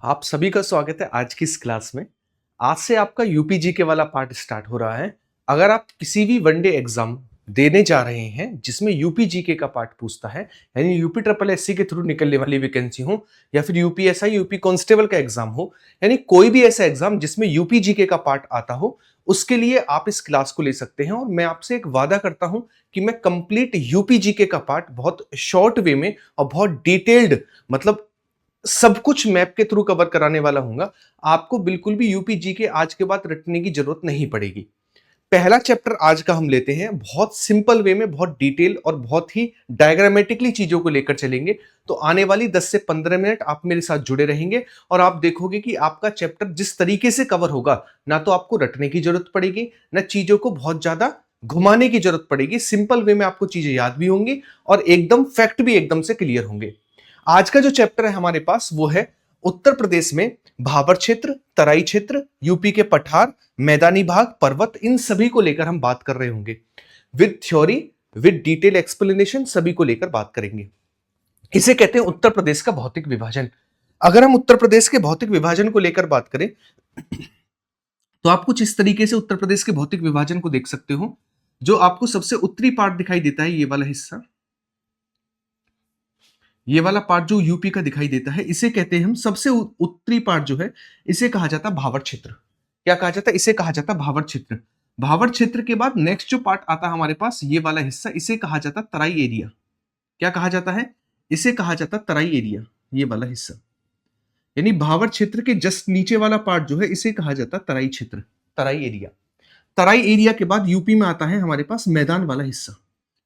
आप सभी का स्वागत है आज की इस क्लास में। आज से आपका यूपी जीके वाला पार्ट स्टार्ट हो रहा है। अगर आप किसी भी वनडे एग्जाम देने जा रहे हैं जिसमें यूपी जीके का पार्ट पूछता है, यानी यूपी ट्रिपल एससी के थ्रू निकलने वाली वैकेंसी हो या फिर यूपीएसआई यूपी कांस्टेबल का एग्जाम हो, यानी कोई भी ऐसा एग्जाम जिसमें यूपी जीके का पार्ट आता हो, उसके लिए आप इस क्लास को ले सकते हैं। और मैं आपसे एक वादा करता हूं कि मैं कंप्लीट यूपी जीके का पार्ट बहुत शॉर्ट वे में और बहुत डिटेल्ड, मतलब सब कुछ मैप के थ्रू कवर कराने वाला हूंगा। आपको बिल्कुल भी यूपी जीके आज के बाद रटने की जरूरत नहीं पड़ेगी। पहला चैप्टर आज का हम लेते हैं, बहुत सिंपल वे में, बहुत डिटेल और बहुत ही डायग्रामेटिकली चीजों को लेकर चलेंगे। तो आने वाली 10 से 15 मिनट आप मेरे साथ जुड़े रहेंगे और आप देखोगे कि आपका चैप्टर जिस तरीके से कवर होगा, ना तो आपको रटने की जरूरत पड़ेगी, ना चीजों को बहुत ज्यादा घुमाने की जरूरत पड़ेगी। सिंपल वे में आपको चीजें याद भी होंगी और एकदम फैक्ट भी एकदम से क्लियर होंगे। आज का जो चैप्टर है हमारे पास वो है उत्तर प्रदेश में भाबर क्षेत्र, तराई क्षेत्र, यूपी के पठार, मैदानी भाग, पर्वत, इन सभी को लेकर हम बात कर रहे होंगे। With theory, with detail explanation, सभी को लेकर बात करेंगे। इसे कहते हैं उत्तर प्रदेश का भौतिक विभाजन। अगर हम उत्तर प्रदेश के भौतिक विभाजन को लेकर बात करें तो आप कुछ इस तरीके से उत्तर प्रदेश के भौतिक विभाजन को देख सकते हो। जो आपको सबसे उत्तरी पार्ट दिखाई देता है, ये वाला हिस्सा, ये वाला पार्ट जो यूपी का दिखाई देता है, इसे कहते हैं हम सबसे उत्तरी पार्ट जो है, इसे कहा जाता है भाबर क्षेत्र। क्या कहा जाता है? इसे कहा जाता है भाबर क्षेत्र। भाबर क्षेत्र के बाद नेक्स्ट जो पार्ट आता है हमारे पास, ये वाला हिस्सा, इसे कहा जाता है तराई एरिया। क्या कहा जाता है? इसे कहा जाता है तराई एरिया, ये वाला हिस्सा। यानी भाबर क्षेत्र के जस्ट नीचे वाला पार्ट जो है, इसे कहा जाता है तराई क्षेत्र, तराई एरिया। तराई एरिया के बाद यूपी में आता है हमारे पास मैदान वाला हिस्सा।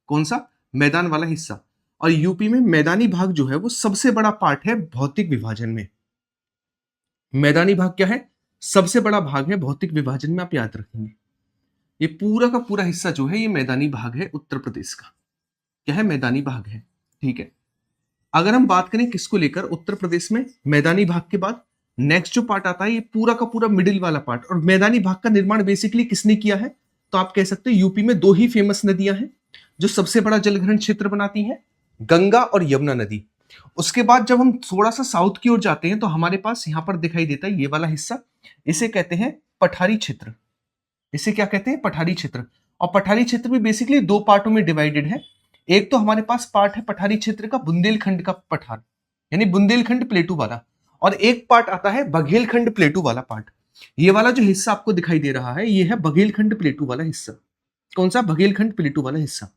कौन सा? मैदान वाला हिस्सा। और यूपी में मैदानी भाग जो है वो सबसे बड़ा पार्ट है भौतिक विभाजन में। मैदानी भाग क्या है? सबसे बड़ा भाग है भौतिक विभाजन में, आप याद रखेंगे। ये पूरा का पूरा हिस्सा जो है, ये मैदानी भाग है उत्तर प्रदेश का। क्या है? मैदानी भाग है। ठीक है। अगर हम बात करें किसको लेकर, उत्तर प्रदेश में मैदानी भाग के बाद नेक्स्ट जो पार्ट आता है, ये पूरा का पूरा मिडिल वाला पार्ट। और मैदानी भाग का निर्माण बेसिकली किसने किया है? तो आप कह सकते हैं यूपी में दो ही फेमस नदियां हैं जो सबसे बड़ा जलग्रहण क्षेत्र बनाती हैं, गंगा और यमुना नदी। उसके बाद जब हम थोड़ा सा साउथ की ओर जाते हैं तो हमारे पास यहां पर दिखाई देता है ये वाला हिस्सा, इसे कहते हैं पठारी क्षेत्र। इसे क्या कहते हैं? पठारी क्षेत्र। और पठारी क्षेत्र भी बेसिकली दो पार्टों में डिवाइडेड है। एक तो हमारे पास पार्ट है पठारी क्षेत्र का बुंदेलखंड का पठार, यानी बुंदेलखंड प्लेटू वाला। और एक पार्ट आता है बघेलखंड प्लेटू वाला पार्ट। ये वाला जो हिस्सा आपको दिखाई दे रहा है, ये है बघेलखंड प्लेटू वाला हिस्सा। कौन सा? बघेलखंड प्लेटू वाला हिस्सा।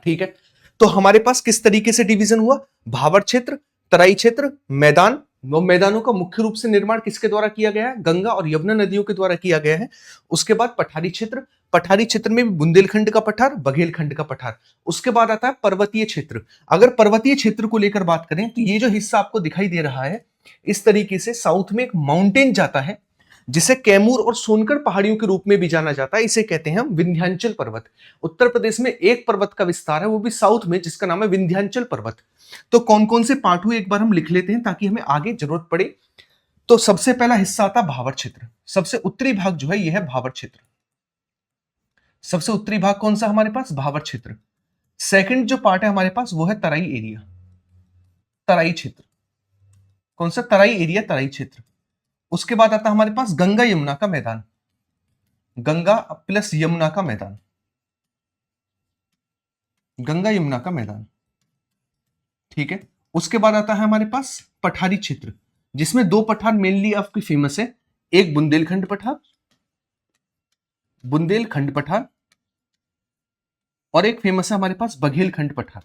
ठीक है। तो हमारे पास किस तरीके से डिवीजन हुआ? भाबर क्षेत्र, तराई क्षेत्र, मैदान। वो मैदानों का मुख्य रूप से निर्माण किसके द्वारा किया गया है? गंगा और यमुना नदियों के द्वारा किया गया है। उसके बाद पठारी क्षेत्र, पठारी क्षेत्र में भी बुंदेलखंड का पठार, बघेलखंड का पठार। उसके बाद आता है पर्वतीय क्षेत्र। अगर पर्वतीय क्षेत्र को लेकर बात करें तो ये जो हिस्सा आपको दिखाई दे रहा है, इस तरीके से साउथ में एक माउंटेन जाता है जिसे कैमूर और सोनकर पहाड़ियों के रूप में भी जाना जाता है। इसे कहते हैं हम विंध्याचल पर्वत। उत्तर प्रदेश में एक पर्वत का विस्तार है, वो भी साउथ में, जिसका नाम है विंध्याचल पर्वत। तो कौन कौन से पार्ट हुए एक बार हम लिख लेते हैं ताकि हमें आगे जरूरत पड़े। तो सबसे पहला हिस्सा आता है भाबर क्षेत्र। सबसे उत्तरी भाग जो है यह है भाबर क्षेत्र। सबसे उत्तरी भाग कौन सा हमारे पास? भाबर क्षेत्र। सेकंड जो पार्ट है हमारे पास वो है तराई एरिया, तराई क्षेत्र। कौन सा? तराई एरिया, तराई क्षेत्र। उसके बाद आता है हमारे पास गंगा यमुना का मैदान, गंगा प्लस यमुना का मैदान, गंगा यमुना का मैदान। ठीक है। उसके बाद आता है हमारे पास पठारी क्षेत्र, जिसमें दो पठार मेनली आपकी फेमस है। एक बुंदेलखंड पठार, बुंदेलखंड पठार, और एक फेमस है हमारे पास बघेलखंड पठार।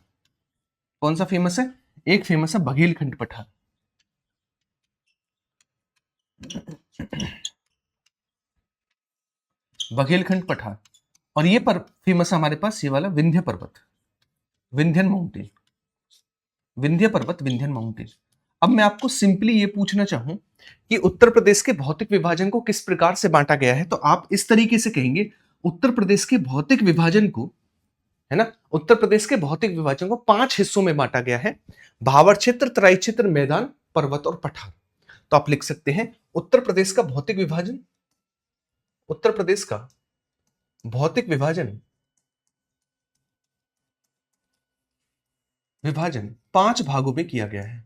कौन सा फेमस है? एक फेमस है बघेलखंड पठार। बघेलखंड पठार। और ये पर फेमस है हमारे पास ये वाला विंध्य पर्वत, विंध्यन माउंटेन, विंध्य पर्वत, विंध्यन माउंटेन। अब मैं आपको सिंपली ये पूछना चाहूं कि उत्तर प्रदेश के भौतिक विभाजन को किस प्रकार से बांटा गया है, तो आप इस तरीके से कहेंगे उत्तर प्रदेश के भौतिक विभाजन को, है ना, उत्तर प्रदेश के भौतिक विभाजन को 5 हिस्सों में बांटा गया है। भाबर क्षेत्र, तराई क्षेत्र, मैदान, पर्वत और पठार। तो आप लिख सकते हैं उत्तर प्रदेश का भौतिक विभाजन, उत्तर प्रदेश का भौतिक विभाजन, विभाजन 5 भागों में किया गया है।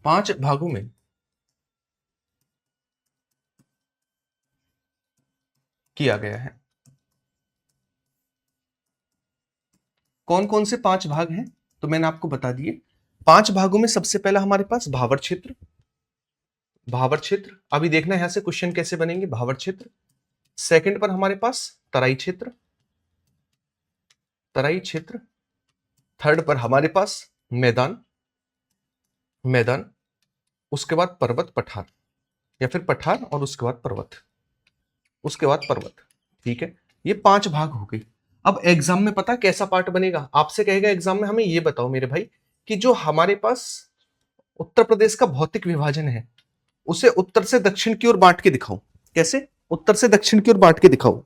5 भागों में किया गया है। कौन कौन से 5 भाग हैं? तो मैंने आपको बता दिए। 5 भागों में सबसे पहला हमारे पास भावर क्षेत्र। भावर क्षेत्र अभी देखना है यहां से क्वेश्चन कैसे बनेंगे। भावर क्षेत्र। सेकंड पर हमारे पास तराई क्षेत्र। तराई क्षेत्र। थर्ड पर हमारे पास मैदान। मैदान। उसके बाद पर्वत पठार, या फिर पठार और उसके बाद पर्वत, उसके बाद पर्वत। ठीक है, ये 5 भाग हो गए। अब एग्जाम में पता कैसा पार्ट बनेगा? आपसे कहेगा एग्जाम में हमें ये बताओ मेरे भाई कि जो हमारे पास उत्तर प्रदेश का भौतिक विभाजन है उसे उत्तर से दक्षिण की ओर बांट के दिखाओ। कैसे? उत्तर से दक्षिण की ओर बांट के दिखाओ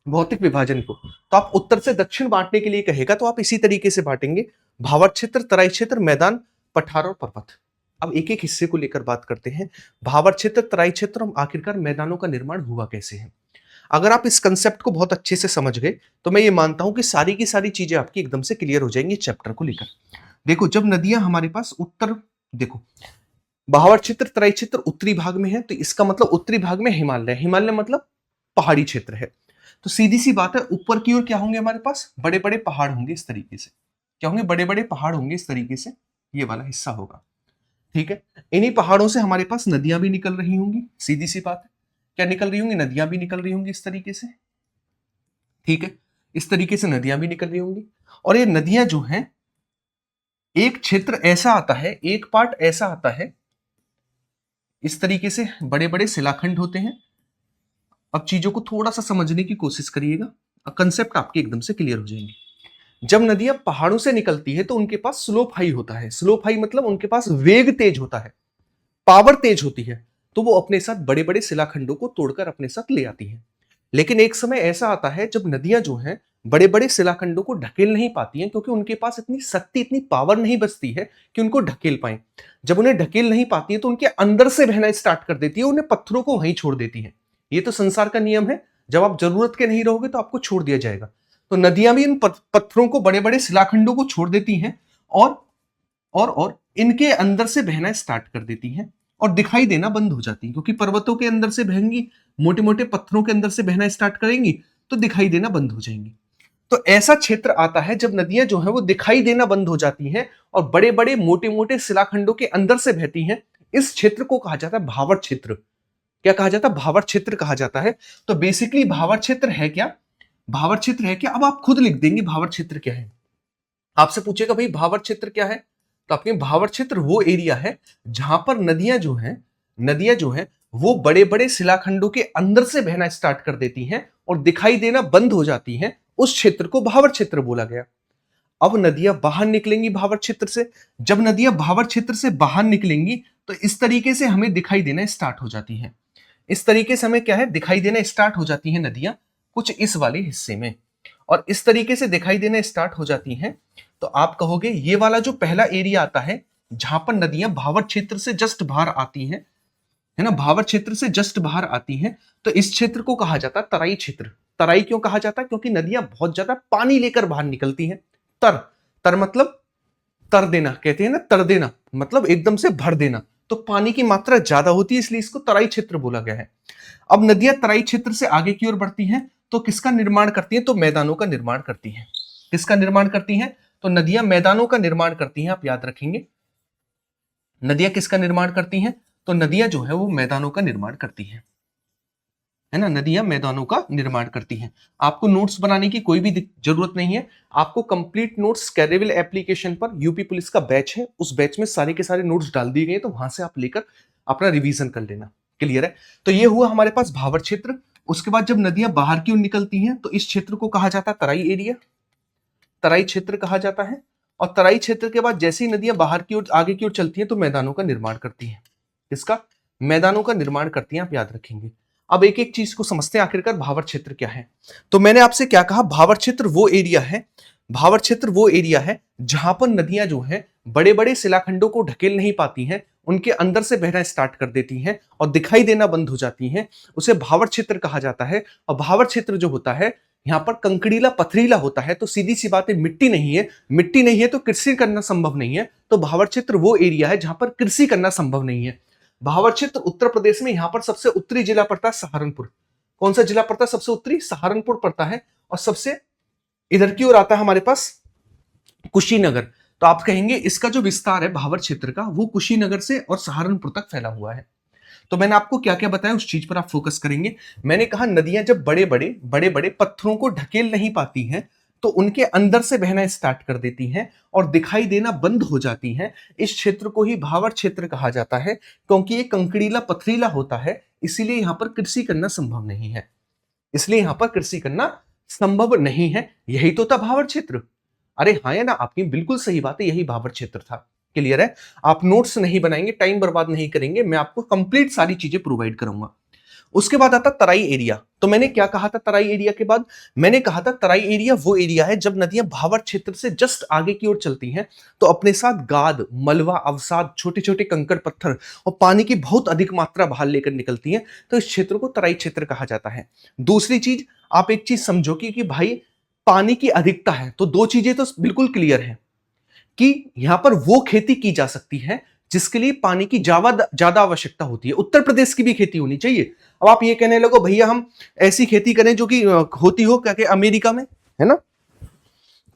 भौतिक विभाजन को। तो आप उत्तर से दक्षिण बांटने के लिए कहेगा तो आप इसी तरीके से बांटेंगे, भावर क्षेत्र, तराई क्षेत्र, मैदान, पठार और पर्वत। अब एक एक हिस्से को लेकर बात करते हैं। भावर क्षेत्र, तराई क्षेत्र और आखिरकार मैदानों का निर्माण हुआ कैसे है। अगर आप इस कंसेप्ट को बहुत अच्छे से समझ गए तो मैं ये मानता हूं कि सारी की सारी चीजें आपकी एकदम से क्लियर हो जाएंगी चैप्टर को लेकर। देखो, जब नदियां हमारे पास उत्तर, देखो भावर क्षेत्र, तराई क्षेत्र उत्तरी भाग में है तो इसका मतलब उत्तरी भाग में हिमालय। हिमालय मतलब पहाड़ी क्षेत्र है। तो सीधी सी बात है, ऊपर की ओर क्या होंगे हमारे पास? बड़े बड़े पहाड़ होंगे इस तरीके से। क्या होंगे? बड़े बड़े पहाड़ होंगे इस तरीके से, ये वाला हिस्सा होगा। ठीक है, इन्हीं पहाड़ों से हमारे पास नदियां भी निकल रही होंगी। सीधी सी बात है, क्या निकल रही होंगी? नदियां भी निकल रही होंगी इस तरीके से। ठीक है, इस तरीके से नदियां भी निकल रही होंगी। और ये नदियां जो हैं, एक क्षेत्र ऐसा आता है, एक पार्ट ऐसा आता है, इस तरीके से बड़े बड़े शिलाखंड होते हैं। अब चीजों को थोड़ा सा समझने की कोशिश करिएगा, कंसेप्ट आपके एकदम से क्लियर हो जाएंगे। जब नदियां पहाड़ों से निकलती है तो उनके पास स्लोप हाई होता है। स्लोप हाई मतलब उनके पास वेग तेज होता है, पावर तेज होती है, तो वो अपने साथ बड़े बड़े शिलाखंडों को तोड़कर अपने साथ ले आती है। लेकिन एक समय ऐसा आता है जब नदियां जो हैं बड़े बड़े शिलाखंडों को ढकेल नहीं पाती हैं, क्योंकि उनके पास इतनी शक्ति, इतनी पावर नहीं बचती है कि उनको ढकेल पाए। जब उन्हें ढकेल नहीं पाती है तो उनके अंदर से बहना स्टार्ट कर देती है, उन्हें पत्थरों को वहीं छोड़ देती है। ये तो संसार का नियम है, जब आप जरूरत के नहीं रहोगे तो आपको छोड़ दिया जाएगा। तो नदियां भी इन पत्थरों को, बड़े बड़े शिलाखंडों को छोड़ देती हैं और इनके अंदर से बहना स्टार्ट कर देती हैं और दिखाई देना बंद हो जाती है, क्योंकि पर्वतों के अंदर से बहेंगी, मोटे मोटे पत्थरों के अंदर से बहना स्टार्ट करेंगी तो दिखाई देना बंद हो जाएंगी। तो ऐसा क्षेत्र आता है जब नदियां जो है वो दिखाई देना बंद हो जाती हैं और बड़े बड़े मोटे मोटे शिलाखंडों के अंदर से बहती हैं। इस क्षेत्र को कहा जाता है भावर क्षेत्र। क्या कहा जाता है? भावर क्षेत्र कहा जाता है। तो बेसिकली भावर क्षेत्र है क्या? भावर क्षेत्र है क्या? अब आप खुद लिख देंगे भावर क्षेत्र क्या है। आपसे पूछेगा भाई भावर क्षेत्र क्या है, तो आपके भावर क्षेत्र वो एरिया है जहां पर नदियां जो है वो बड़े बड़े शिलाखंडों के अंदर से बहना स्टार्ट कर देती हैं और दिखाई देना बंद हो जाती हैं। उस क्षेत्र को भावर क्षेत्र बोला गया। अब नदियां बाहर निकलेंगी भावर क्षेत्र से। जब नदियां भावर क्षेत्र से बाहर निकलेंगी तो इस तरीके से हमें दिखाई देना स्टार्ट हो जाती हैं। इस तरीके से हमें क्या है? दिखाई देना स्टार्ट हो जाती हैं नदियां, कुछ इस वाले हिस्से में, और इस तरीके से दिखाई देना स्टार्ट हो जाती हैं। तो आप कहोगे ये वाला जो पहला एरिया आता है जहां पर नदियां भावर क्षेत्र से जस्ट बाहर आती हैं, है ना, भावर क्षेत्र से जस्ट बाहर आती हैं, तो इस क्षेत्र को कहा जाता है तराई क्षेत्र। तराई क्यों कहा जाता है? क्योंकि नदियां बहुत ज्यादा पानी लेकर बाहर निकलती हैं। तर, तर मतलब तर देना, कहते हैं ना, तर देना मतलब एकदम से भर देना। तो पानी की मात्रा ज्यादा होती है, इसलिए इसको तराई क्षेत्र बोला गया है। अब नदियां तराई क्षेत्र से आगे की ओर बढ़ती हैं तो किसका निर्माण करती हैं? तो मैदानों का निर्माण करती हैं। किसका निर्माण करती हैं? तो नदियां मैदानों का निर्माण करती हैं। आप याद रखेंगे, नदियां किसका निर्माण करती हैं? तो नदियां जो है वो मैदानों का निर्माण करती हैं, है ना, नदियां मैदानों का निर्माण करती हैं। आपको नोट्स बनाने की कोई भी जरूरत नहीं है। आपको कंप्लीट नोट्स कैरिवल एप्लीकेशन पर यूपी पुलिस का बैच है, उस बैच में सारे के सारे नोट्स डाल दिए गए, तो वहां से आप लेकर अपना रिवीजन कर लेना। क्लियर है? तो ये हुआ हमारे पास भावर क्षेत्र। उसके बाद जब नदियां बाहर की ओर निकलती हैं तो इस क्षेत्र को कहा जाता है तराई एरिया, तराई क्षेत्र कहा जाता है। और तराई क्षेत्र के बाद जैसे ही नदियां बाहर की ओर, आगे की ओर चलती हैं तो मैदानों का निर्माण करती हैं। किसका? मैदानों का निर्माण करती हैं, आप याद रखेंगे। अब एक एक चीज को समझते हैं, आखिरकार भावर क्षेत्र क्या है। तो मैंने आपसे क्या कहा? भावर क्षेत्र वो एरिया है, भावर क्षेत्र वो एरिया है जहां पर नदियां जो है बड़े बड़े शिलाखंडों को ढकेल नहीं पाती हैं, उनके अंदर से बहना स्टार्ट कर देती हैं और दिखाई देना बंद हो जाती हैं, उसे भावर क्षेत्र कहा जाता है। और भावर क्षेत्र जो होता है यहाँ पर कंकड़ीला पथरीला होता है, तो सीधी सी बात है मिट्टी नहीं है, मिट्टी नहीं है तो कृषि करना संभव नहीं है। तो भावर क्षेत्र वो एरिया है जहां पर कृषि करना संभव नहीं है। भावर क्षेत्र उत्तर प्रदेश में यहाँ पर सबसे उत्तरी जिला पड़ता है सहारनपुर। कौन सा जिला पड़ता है सबसे उत्तरी? सहारनपुर पड़ता है। और सबसे इधर की ओर आता है हमारे पास कुशीनगर। तो आप कहेंगे इसका जो विस्तार है भावर क्षेत्र का वो कुशीनगर से और सहारनपुर तक फैला हुआ है। तो मैंने आपको क्या क्या बताया उस चीज पर आप फोकस करेंगे। मैंने कहा नदियां जब बड़े बड़े पत्थरों को ढकेल नहीं पाती हैं तो उनके अंदर से बहना स्टार्ट कर देती हैं और दिखाई देना बंद हो जाती हैं। इस क्षेत्र को ही भावर क्षेत्र कहा जाता है, क्योंकि ये कंकड़ीला पथरीला होता है, इसीलिए यहां पर कृषि करना संभव नहीं है। इसलिए यहां पर कृषि करना संभव नहीं है। यही तो था भावर क्षेत्र। अरे हाँ या ना, आपकी बिल्कुल सही बात है, यही भावर क्षेत्र था। क्लियर है? आप नोट्स नहीं बनाएंगे, टाइम बर्बाद नहीं करेंगे, मैं आपको कंप्लीट सारी चीजें प्रोवाइड करूंगा। उसके बाद आता तराई एरिया। तो मैंने क्या कहा था तराई एरिया के बाद? मैंने कहा था तराई एरिया वो एरिया है जब नदियां भावर क्षेत्र से जस्ट आगे की ओर चलती हैं तो अपने साथ गाद, मलबा, अवसाद, छोटे छोटे कंकड़ पत्थर और पानी की बहुत अधिक मात्रा बाहर लेकर निकलती हैं। तो इस क्षेत्र को तराई क्षेत्र कहा जाता है। दूसरी चीज, आप एक चीज समझो कि भाई पानी की अधिकता है, तो दो चीजें तो बिल्कुल क्लियर है कि यहां पर वो खेती की जा सकती है जिसके लिए पानी की ज्यादा आवश्यकता होती है। उत्तर प्रदेश की भी खेती होनी चाहिए। अब आप ये कहने लगो भैया हम ऐसी खेती करें जो कि होती हो क्या कि अमेरिका में, है ना?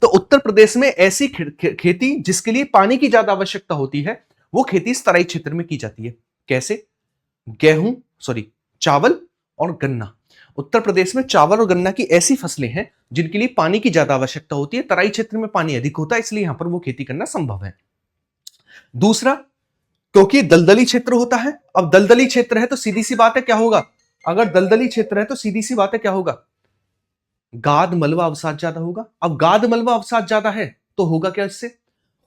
तो उत्तर प्रदेश में ऐसी खेती जिसके लिए पानी की ज्यादा आवश्यकता होती है वो खेती इस तराई क्षेत्र में की जाती है। कैसे? गेहूं, सॉरी, चावल और गन्ना। उत्तर प्रदेश में चावल और गन्ना की ऐसी फसलें हैं जिनके लिए पानी की ज्यादा आवश्यकता होती है। तराई क्षेत्र में पानी अधिक होता है, इसलिए यहां पर वो खेती करना संभव है। दूसरा, क्योंकि दलदली क्षेत्र होता है। अब दलदली क्षेत्र है तो सीधी सी बात है क्या होगा? अगर दलदली क्षेत्र है तो सीधी सी बात है क्या होगा? गाद, मलबा, अवसाद ज्यादा होगा। अब गाद, मलबा, अवसाद ज्यादा है तो होगा क्या? इससे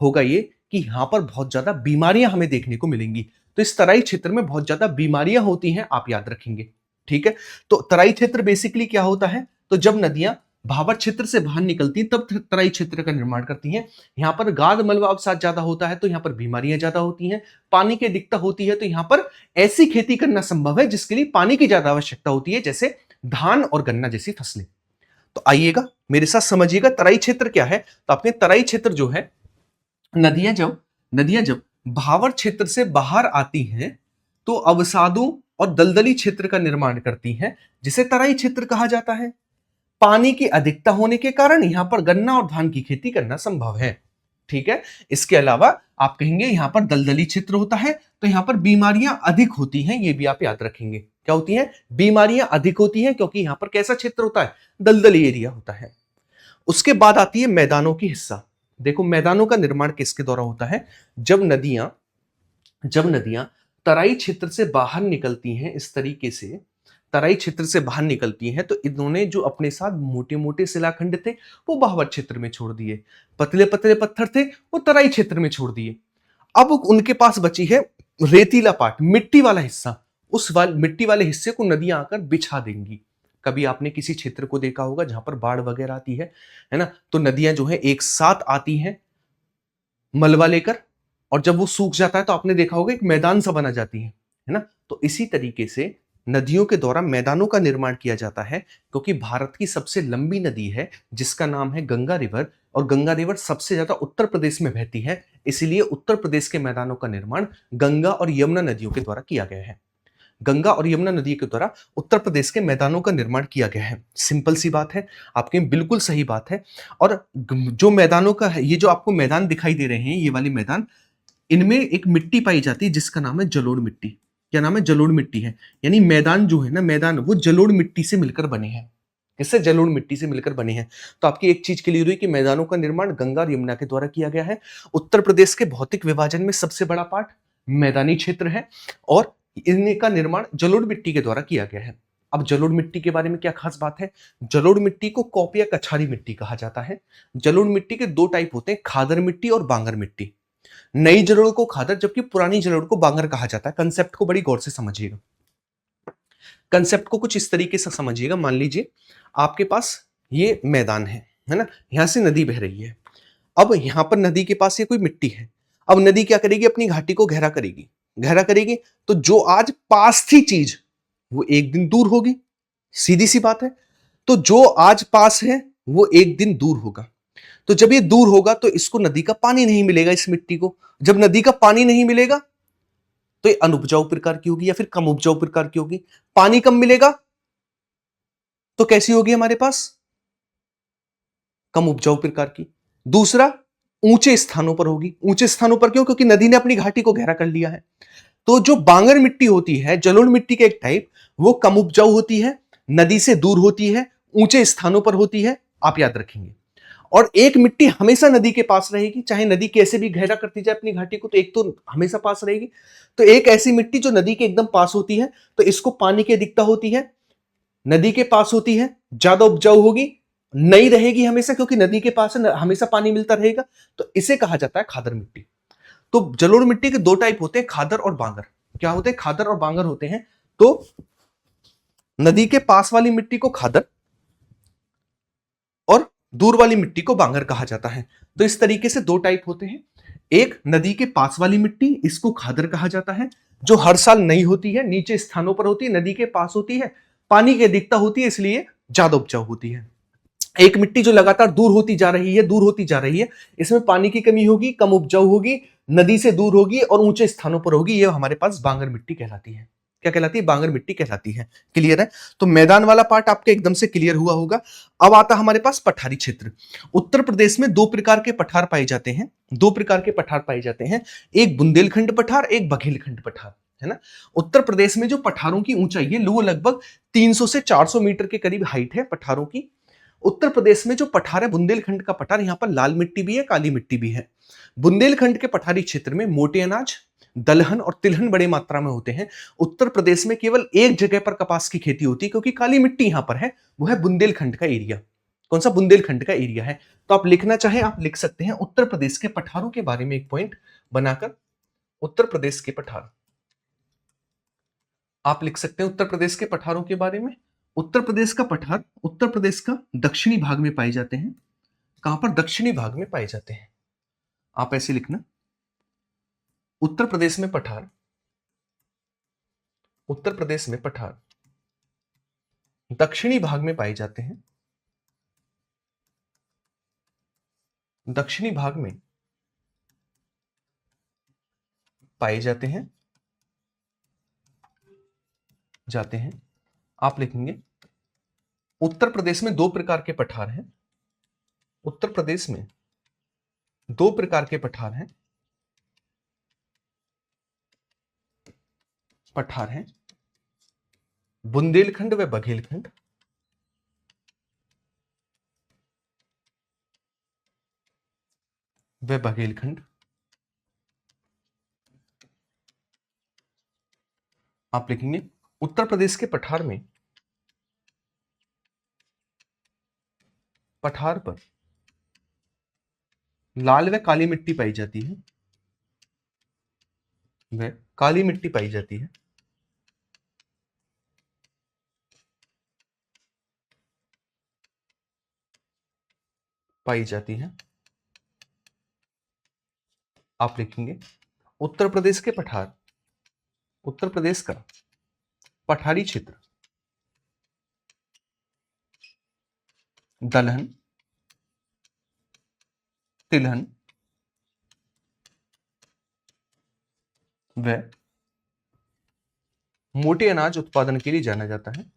होगा ये कि यहां पर बहुत ज्यादा बीमारियां हमें देखने को मिलेंगी। तो इस तराई क्षेत्र में बहुत ज्यादा बीमारियां होती हैं, आप याद रखेंगे। ठीक है? तो तराई क्षेत्र बेसिकली क्या होता है? तो जब नदियां भावर क्षेत्र से बाहर निकलती हैं तब तराई क्षेत्र का निर्माण करती हैं। यहां पर गाद, मलबा, अवसाद ज्यादा होता है तो यहां पर बीमारियां ज्यादा होती हैं। पानी की अधिकता होती है तो यहां पर ऐसी खेती करना संभव है जिसके लिए पानी की ज्यादा आवश्यकता होती है, जैसे धान और गन्ना जैसी फसलें। तो आइएगा मेरे साथ समझिएगा तराई क्षेत्र क्या है। तो आपने तराई क्षेत्र जो है, नदियां जब भावर क्षेत्र से बाहर आती हैं तो अवसादों और दलदली क्षेत्र का निर्माण करती हैं, जिसे तराई क्षेत्र कहा जाता है। पानी की अधिकता होने के कारण यहां पर गन्ना और धान की खेती करना संभव है। ठीक है? इसके अलावा आप कहेंगे यहां पर दलदली क्षेत्र होता है तो यहां पर बीमारियां अधिक होती हैं, ये भी आप याद रखेंगे। क्या होती हैं? बीमारियां अधिक होती हैं, क्योंकि यहां पर कैसा क्षेत्र होता है? दलदली एरिया होता है। उसके बाद आती है मैदानों की हिस्सा। देखो मैदानों का निर्माण किसके द्वारा होता है? जब नदियां तराई क्षेत्र से बाहर निकलती हैं, इस तरीके से तराई क्षेत्र से बाहर निकलती हैं तो इन्होंने जो अपने साथ मोटे मोटे शिलाखंड थे वो भावर क्षेत्र में छोड़ दिए, पतले पतले पत्थर थे वो तराई क्षेत्र में छोड़ दिए। अब उनके पास बची है रेतीला पार्ट, मिट्टी वाला हिस्सा। मिट्टी वाले हिस्से को नदियां आकर बिछा देंगी। कभी आपने किसी क्षेत्र को देखा होगा जहां पर बाढ़ वगैरह आती है ना, तो नदियां जो है एक साथ आती हैं मलबा लेकर, और जब वो सूख जाता है तो आपने देखा होगा एक मैदान सा बना जाती है ना। तो इसी तरीके से नदियों के द्वारा मैदानों का निर्माण किया जाता है, क्योंकि भारत की सबसे लंबी नदी है जिसका नाम है गंगा रिवर, और गंगा रिवर सबसे ज्यादा उत्तर प्रदेश में बहती है, इसीलिए उत्तर प्रदेश के मैदानों का निर्माण गंगा और यमुना नदियों के द्वारा किया गया है। गंगा और यमुना नदी के द्वारा उत्तर प्रदेश के मैदानों का निर्माण किया गया है। सिंपल सी बात है, आपके बिल्कुल सही बात है। और जो मैदानों का है, ये जो आपको मैदान दिखाई दे रहे हैं, ये वाले मैदान, इनमें एक मिट्टी पाई जाती है जिसका नाम है जलोढ़ मिट्टी। क्या नाम है? जलोढ़ मिट्टी है। यानी मैदान जो है ना, मैदान वो जलोढ़ मिट्टी से मिलकर बने हैं। इससे जलोढ़ मिट्टी से मिलकर बने हैं। तो आपकी एक चीज क्लियर हुई कि मैदानों का निर्माण गंगा और यमुना के द्वारा किया गया है। उत्तर प्रदेश के भौतिक विभाजन में सबसे बड़ा पार्ट मैदानी क्षेत्र है और इनका निर्माण जलोढ़ मिट्टी के द्वारा किया गया है। अब जलोढ़ मिट्टी के बारे में क्या खास बात है? जलोढ़ मिट्टी को कौप या कछारी मिट्टी कहा जाता है। जलोढ़ मिट्टी के दो टाइप होते हैं, खादर मिट्टी और बांगर मिट्टी। नई जलोढ़ को खादर जबकि पुरानी जलोढ़ को बांगर कहा जाता है। कंसेप्ट को बड़ी गौर से समझिएगा। कंसेप्ट को कुछ इस तरीके से समझिएगा। मान लीजिए आपके पास ये मैदान है ना, यहां से नदी बह रही है। अब यहां पर नदी के पास ये कोई मिट्टी है। अब नदी क्या करेगी? अपनी घाटी को गहरा करेगी। गहरा करेगी तो जो आज पास थी चीज वो एक दिन दूर होगी, सीधी सी बात है। तो जो आज पास है वो एक दिन दूर होगा। तो जब ये दूर होगा तो इसको नदी का पानी नहीं मिलेगा, इस मिट्टी को। जब नदी का पानी नहीं मिलेगा तो ये अनउपजाऊ प्रकार की होगी या फिर कम उपजाऊ प्रकार की होगी। पानी कम मिलेगा तो कैसी होगी हमारे पास? कम उपजाऊ प्रकार की। दूसरा, ऊंचे स्थानों पर होगी। ऊंचे स्थानों पर क्यों? क्योंकि नदी ने अपनी घाटी को गहरा कर लिया है। तो जो बांगर मिट्टी होती है, जलोढ़ मिट्टी का एक टाइप, वो कम उपजाऊ होती है, नदी से दूर होती है, ऊंचे स्थानों पर होती है, आप याद रखेंगे। और एक मिट्टी हमेशा नदी के पास रहेगी, चाहे नदी कैसे भी गहरा करती जाए अपनी घाटी को, तो एक तो हमेशा पास रहेगी। तो एक ऐसी मिट्टी जो नदी के एकदम पास होती है, तो इसको पानी की अधिकता होती है, नदी के पास होती है, ज्यादा उपजाऊ होगी, नहीं रहेगी हमेशा क्योंकि नदी के पास है, हमेशा पानी मिलता रहेगा, तो इसे कहा जाता है खादर मिट्टी। तो जलोढ़ मिट्टी के दो टाइप होते हैं, खादर और बांगर। क्या होते हैं? खादर और बांगर होते हैं। तो नदी के पास वाली मिट्टी को खादर और दूर वाली मिट्टी को बांगर कहा जाता है। तो इस तरीके से दो टाइप होते हैं। एक नदी के पास वाली मिट्टी, इसको खादर कहा जाता है, जो हर साल नहीं होती है, नीचे स्थानों पर होती है, नदी के पास होती है, पानी की अधिकता होती है, इसलिए ज्यादा उपजाऊ होती है। एक मिट्टी जो लगातार दूर होती जा रही है, दूर होती जा रही है, इसमें पानी की कमी होगी, कम उपजाऊ होगी, नदी से दूर होगी और ऊंचे स्थानों पर होगी, ये हमारे पास बांगर मिट्टी कहलाती है। क्या कहलाती है? बांगर मिट्टी कहलाती है। क्लियर है? तो मैदान वाला पार्ट आपके एकदम से क्लियर हुआ होगा। अब आता हमारे पास पठारी क्षेत्र। उत्तर प्रदेश में दो प्रकार के पठार पाए जाते हैं। दो प्रकार के पठार पाए जाते हैं, एक बुंदेलखंड पठार, एक बघेलखंड पठार, है ना। उत्तर प्रदेश में जो पठारों की ऊंचाई है वो लगभग 300 से 400 मीटर के करीब हाइट है पठारों की। उत्तर प्रदेश में जो पठार है, बुंदेलखंड का पठार, यहां पर लाल मिट्टी भी है, काली मिट्टी भी है। बुंदेलखंड के पठारी क्षेत्र में मोटे अनाज, दलहन और तिलहन बड़े मात्रा में होते हैं। उत्तर प्रदेश में केवल एक जगह पर कपास की खेती होती है क्योंकि काली मिट्टी यहां पर है, वो है बुंदेलखंड का एरिया। कौन सा? बुंदेलखंड का एरिया है। तो आप लिखना चाहे आप लिख सकते हैं उत्तर प्रदेश के पठारों के बारे में एक पॉइंट बनाकर। उत्तर प्रदेश के पठार आप लिख सकते हैं, उत्तर प्रदेश के पठारों के बारे में। उत्तर प्रदेश का पठार उत्तर प्रदेश का दक्षिणी भाग में पाए जाते हैं। कहां पर? दक्षिणी भाग में पाए जाते हैं। आप ऐसे लिखना, उत्तर प्रदेश में पठार, उत्तर प्रदेश में पठार दक्षिणी भाग में पाए जाते हैं। दक्षिणी भाग में पाए जाते हैं आप लिखेंगे, उत्तर प्रदेश में दो प्रकार के पठार हैं। उत्तर प्रदेश में दो प्रकार के पठार हैं। बुंदेलखंड व बघेलखंड। आप लिखेंगे, उत्तर प्रदेश के पठार में, पठार पर लाल व काली मिट्टी पाई जाती है, व काली मिट्टी पाई जाती है। आप लिखेंगे, उत्तर प्रदेश के पठार, उत्तर प्रदेश का पठारी क्षेत्र दलहन, तिलहन व मोटे अनाज उत्पादन के लिए जाना जाता है।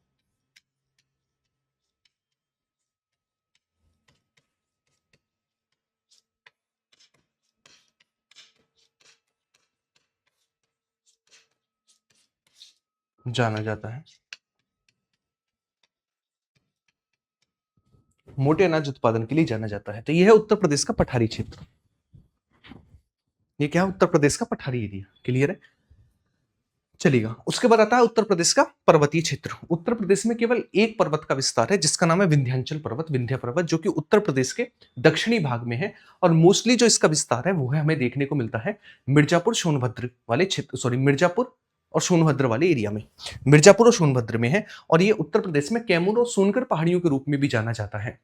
मोटे अनाज उत्पादन के लिए जाना जाता है। तो यह है उत्तर प्रदेश का पठारी क्षेत्र। ये क्या है? उत्तर प्रदेश का पठारी एरिया। क्लियर है? चलेगा। उसके बाद आता है उत्तर प्रदेश का पर्वतीय क्षेत्र। उत्तर प्रदेश में केवल एक पर्वत का विस्तार है जिसका नाम है विंध्याचल पर्वत, विंध्य पर्वत, जो कि उत्तर प्रदेश के दक्षिणी भाग में है। और मोस्टली जो इसका विस्तार है वो है हमें देखने को मिलता है मिर्जापुर सोनभद्र वाले क्षेत्र, सॉरी मिर्जापुर और सोनभद्र वाले एरिया में, मिर्जापुर और सोनभद्र में है। और ये उत्तर प्रदेश में कैमूर और सोनकर पहाड़ियों के रूप में भी जाना जाता है।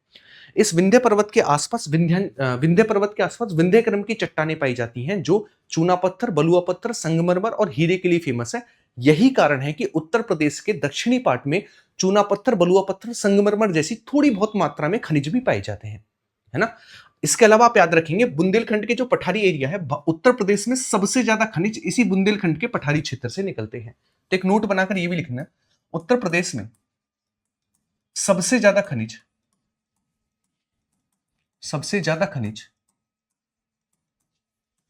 इस विंध्य पर्वत के आसपास विंध्य क्रम की चट्टानें पाई जाती हैं जो चूना पत्थर, बलुआ पत्थर, संगमरमर और हीरे के लिए फेमस है। यही कारण है कि उत्तर प्रदेश के दक्षिणी पार्ट में चूना पत्थर, बलुआ पत्थर, संगमरमर जैसी थोड़ी बहुत मात्रा में खनिज भी पाए जाते हैं, है ना। इसके अलावा आप याद रखेंगे बुंदेलखंड के जो पठारी एरिया है, उत्तर प्रदेश में सबसे ज्यादा खनिज इसी बुंदेलखंड के पठारी क्षेत्र से निकलते हैं। तो एक नोट बनाकर ये भी लिखना, उत्तर प्रदेश में सबसे ज्यादा खनिज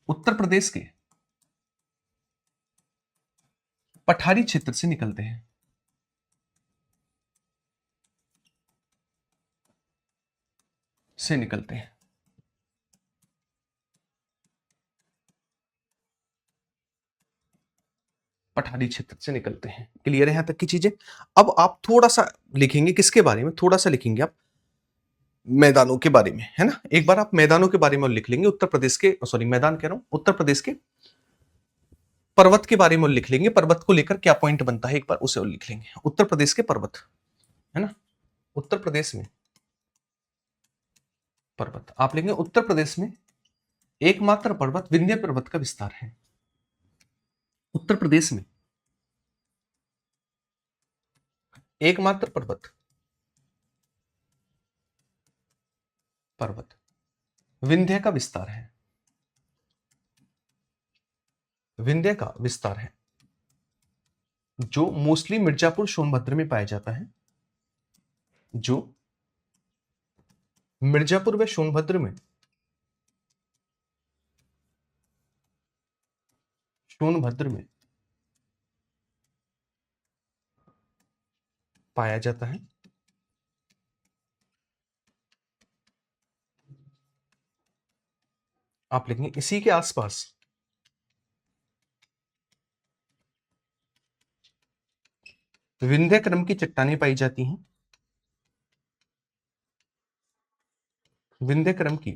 उत्तर प्रदेश के पठारी क्षेत्र से निकलते हैं। पठारी क्षेत्र से निकलते हैं। क्लियर है यहां तक की चीजें। अब आप थोड़ा सा लिखेंगे किसके बारे में, थोड़ा सा लिखेंगे आप मैदानों के बारे में, है ना। एक बार आप मैदानों के बारे में लिख लेंगे, उत्तर प्रदेश के, सॉरी मैदान कह रहा हूं, उत्तर प्रदेश के पर्वत के बारे में लिख लेंगे। पर्वत को लेकर क्या पॉइंट बनता है एक बार उसे और लिख लेंगे। उत्तर प्रदेश के पर्वत, है ना, उत्तर प्रदेश में पर्वत आप लेंगे। उत्तर प्रदेश में एकमात्र पर्वत विंध्य पर्वत का विस्तार है। उत्तर प्रदेश में एकमात्र पर्वत विंध्य का विस्तार है। विंध्य का विस्तार है जो मोस्टली मिर्जापुर सोनभद्र में पाया जाता है, जो मिर्जापुर व सोनभद्र में पाया जाता है। आप लिखेंगे इसी के आसपास विंध्य क्रम की चट्टानें पाई जाती हैं। विंध्य क्रम की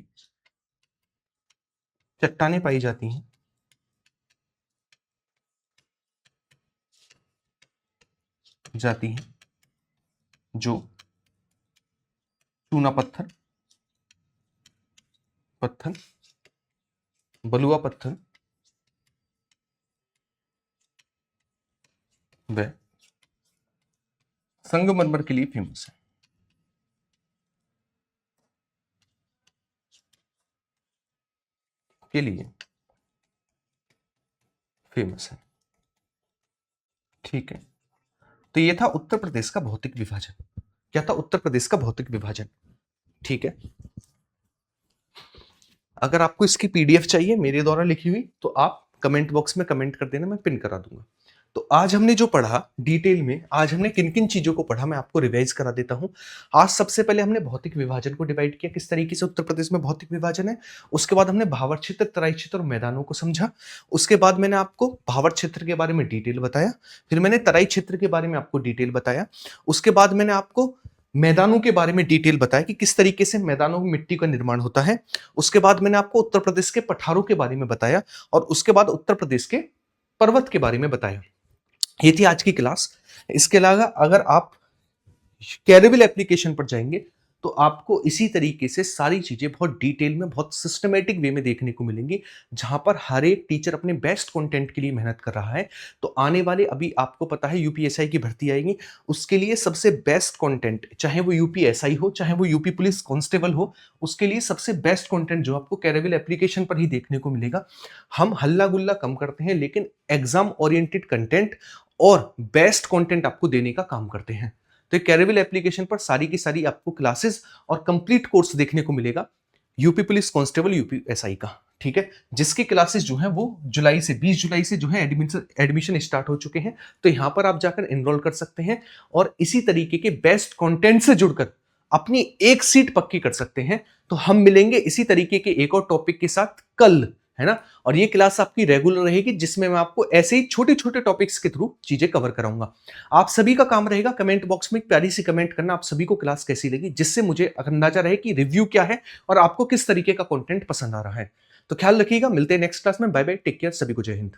चट्टानें पाई जाती हैं जो चूना पत्थर, बलुआ पत्थर व संगमरमर के लिए फेमस है। ठीक है, तो ये था उत्तर प्रदेश का भौतिक विभाजन। क्या था? उत्तर प्रदेश का भौतिक विभाजन। ठीक है, अगर आपको इसकी पीडीएफ चाहिए मेरे द्वारा लिखी हुई तो आप कमेंट बॉक्स में कमेंट कर देना, मैं पिन करा दूंगा। तो आज हमने जो पढ़ा डिटेल में, आज हमने किन किन चीजों को पढ़ा मैं आपको रिवाइज करा देता हूं। आज सबसे पहले हमने भौतिक विभाजन को डिवाइड किया, किस तरीके से उत्तर प्रदेश में भौतिक विभाजन है। उसके बाद हमने भावर क्षेत्र, तराई क्षेत्र और मैदानों को समझा। उसके बाद मैंने आपको भावर क्षेत्र के बारे में डिटेल बताया, फिर मैंने तराई क्षेत्र के बारे में आपको डिटेल बताया। उसके बाद मैंने आपको मैदानों के बारे में डिटेल बताया कि किस तरीके से मैदानों में मिट्टी का निर्माण होता है। उसके बाद मैंने आपको उत्तर प्रदेश के पठारों के बारे में बताया और उसके बाद उत्तर प्रदेश के पर्वत के बारे में बताया। ये थी आज की क्लास। इसके अलावा अगर आप कैरेविल एप्लीकेशन पर जाएंगे तो आपको इसी तरीके से सारी चीजें बहुत डिटेल में, बहुत सिस्टमेटिक वे में देखने को मिलेंगी, जहां पर हर एक टीचर अपने बेस्ट कंटेंट के लिए मेहनत कर रहा है। तो आने वाले, अभी आपको पता है यूपीएसआई की भर्ती आएगी, उसके लिए सबसे बेस्ट कंटेंट, चाहे वो यूपीएसआई हो चाहे वो यूपी पुलिस कांस्टेबल हो, उसके लिए सबसे बेस्ट कंटेंट जो आपको कैरेविल एप्लीकेशन पर ही देखने को मिलेगा। हम हल्ला गुल्ला कम करते हैं लेकिन एग्जाम ओरिएंटेड कंटेंट और बेस्ट कंटेंट आपको देने का काम करते हैं। तो कैरेविल एप्लीकेशन पर सारी की सारी आपको क्लासेस और कंप्लीट कोर्स देखने को मिलेगा यूपी पुलिस कांस्टेबल, यूपीएसआई का। ठीक है, जिसकी क्लासेस जो है वो 20 जुलाई से जो है एडमिशन स्टार्ट हो चुके हैं। तो यहां पर आप जाकर एनरोल कर सकते हैं और इसी तरीके के बेस्ट कंटेंट से जुड़कर अपनी एक सीट पक्की कर सकते हैं। तो हम मिलेंगे इसी तरीके के एक और टॉपिक के साथ कल, है ना। और ये क्लास आपकी रेगुलर रहेगी जिसमें मैं आपको ऐसे ही छोटे छोटे टॉपिक्स के थ्रू चीजें कवर कराऊंगा। आप सभी का काम रहेगा कमेंट बॉक्स में एक प्यारी सी कमेंट करना, आप सभी को क्लास कैसी लगी, जिससे मुझे अंदाजा रहे कि रिव्यू क्या है और आपको किस तरीके का कंटेंट पसंद आ रहा है। तो ख्याल रखिएगा, मिलते हैं नेक्स्ट क्लास में। बाय बाय, टेक केयर, सभी को जय हिंद।